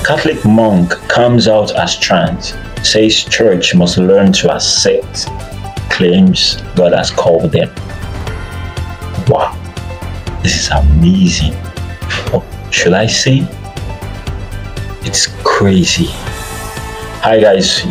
Catholic monk comes out as trans, says church must learn to accept, claims God has called them. Wow, this is amazing. Or should I say, it's crazy. Hi guys,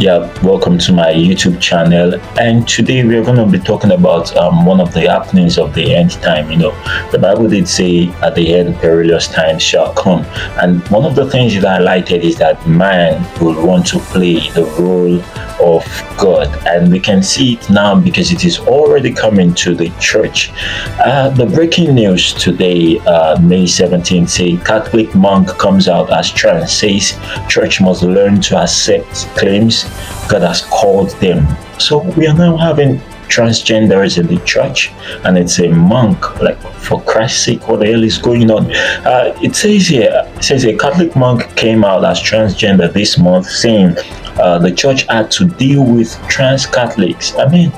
welcome to my YouTube channel, and today we're going to be talking about one of the happenings of the end time. The Bible did say at the end perilous times shall come, and one of the things that I highlighted is that man will want to play the role of God, and we can see it now because it is already coming to the church. The breaking news today, May 17th, say Catholic monk comes out as trans, says church must learn to accept, claims God has called them. So we are now having transgenders in the church, and it's a monk. Like, for Christ's sake, what the hell is going on? It says a Catholic monk came out as transgender this month, saying the church had to deal with trans Catholics. I mean,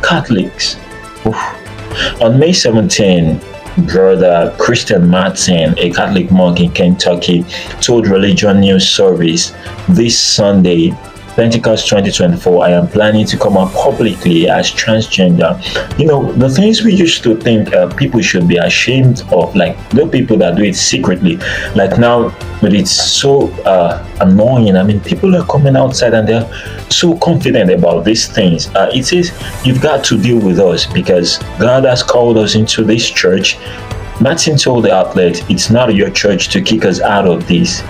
Catholics. Oof. On May 17, Brother Christian Matson, a Catholic monk in Kentucky, told Religion News Service this Sunday, Pentecost 2024, I am planning to come out publicly as transgender. The things we used to think people should be ashamed of, like the people that do it secretly, like now, but it's so annoying. I mean, people are coming outside and they're so confident about these things. It says you've got to deal with us because God has called us into this church. Matson told the outlet, it's not your church to kick us out of this.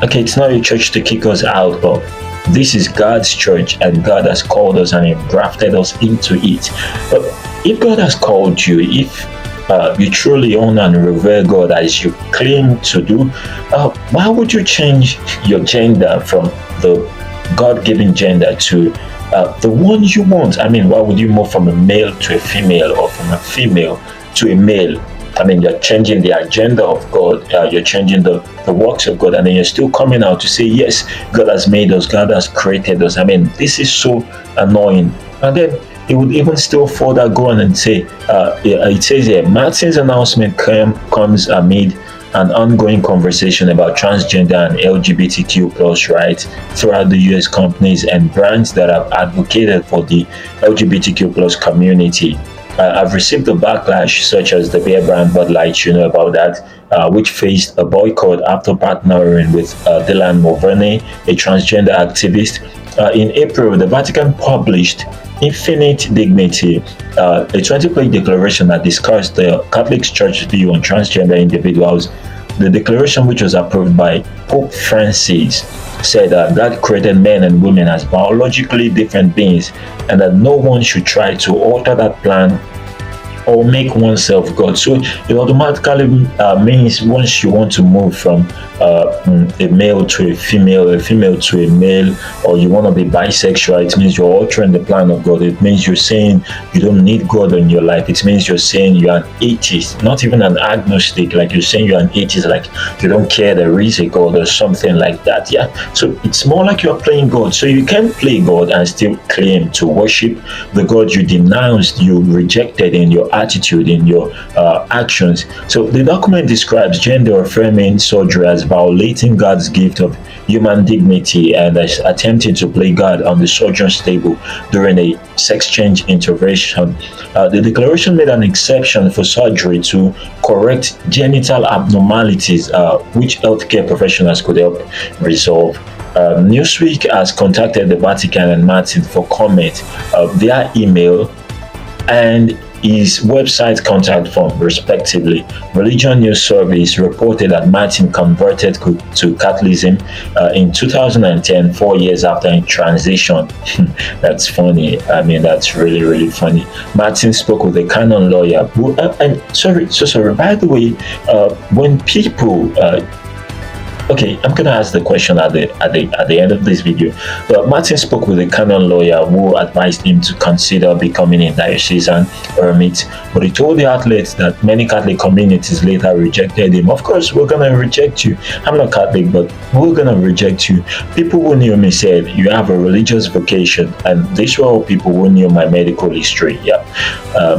Okay, it's not your church to kick us out of. This is God's church, and God has called us and grafted us into it. But if God has called you, if you truly honor and revere God as you claim to do, why would you change your gender from the God-given gender to the one you want? I mean, why would you move from a male to a female, or from a female to a male? I mean, you're changing the agenda of God, you're changing the works of God, and then you're still coming out to say, yes, God has made us, God has created us. I mean, this is so annoying. And then it would even still further go on and say, it says here, Matson's announcement comes amid an ongoing conversation about transgender and LGBTQ plus rights throughout the US. Companies and brands that have advocated for the LGBTQ plus community I've received a backlash, such as the beer brand Bud Light, you know about that, which faced a boycott after partnering with Dylan Mulvaney, a transgender activist. In April, the Vatican published Infinite Dignity, a 20-page declaration that discussed the Catholic Church's view on transgender individuals. The declaration, which was approved by Pope Francis, said that God created men and women as biologically different beings, and that no one should try to alter that plan or make oneself God. So it automatically means once you want to move from a male to a female to a male, or you want to be bisexual, it means you're altering the plan of God. It means you're saying you don't need God in your life. It means you're saying you're an atheist, not even an agnostic, like you're saying you're an atheist, like you don't care there is a God or something like that. Yeah, so it's more like you're playing God. So you can play God and still claim to worship the God you denounced, you rejected in your attitude, in your actions. So the document describes gender affirming surgery as violating God's gift of human dignity and as attempting to play God on the surgeon's table during a sex change intervention. The declaration made an exception for surgery to correct genital abnormalities, which healthcare professionals could help resolve. Newsweek has contacted the Vatican and Matson for comment via email and his website contact form, respectively. Religion News Service reported that Matson converted to Catholicism in 2010, 4 years after his transition. That's funny. I mean, that's really, really funny. Matson spoke with a canon lawyer who, sorry. By the way, when people okay, I'm gonna ask the question at the end of this video. But Matson spoke with a canon lawyer who advised him to consider becoming a diocesan hermit, but he told the outlet that many Catholic communities later rejected him. Of course, we're gonna reject you. I'm not Catholic, but we're gonna reject you. People who knew me said you have a religious vocation, and these were all people who knew my medical history. Yeah,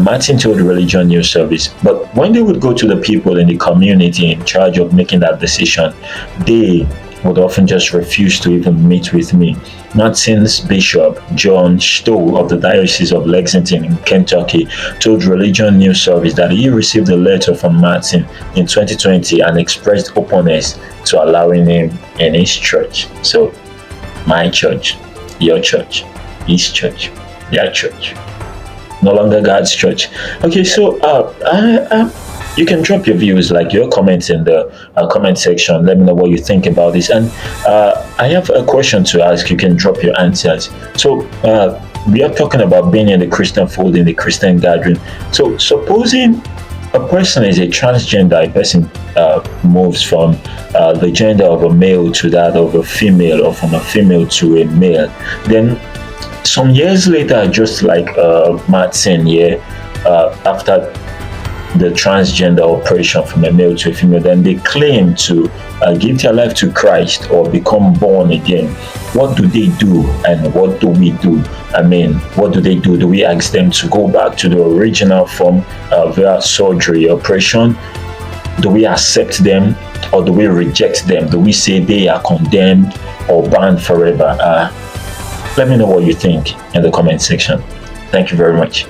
Matson told the Religion News Service. But when they would go to the people in the community in charge of making that decision, they would often just refuse to even meet with me. Matson's Bishop John Stowe of the Diocese of Lexington in Kentucky told Religion News Service that he received a letter from Matson in 2020 and expressed openness to allowing him in his church. So, my church, your church, his church, their church. No longer God's church. Okay, so you can drop your views, like your comments in the comment section. Let me know what you think about this. And I have a question to ask. You can drop your answers. So we are talking about being in the Christian fold, in the Christian gathering. So supposing a person is a transgender, a person moves from the gender of a male to that of a female, or from a female to a male, then some years later, just like Matson, after the transgender operation from a male to a female, then they claim to give their life to Christ or become born again. What do they do, and what do we do? I mean, what do they do? Do we ask them to go back to the original form via surgery, operation? Do we accept them, or do we reject them? Do we say they are condemned or banned forever? Let me know what you think in the comment section. Thank you very much.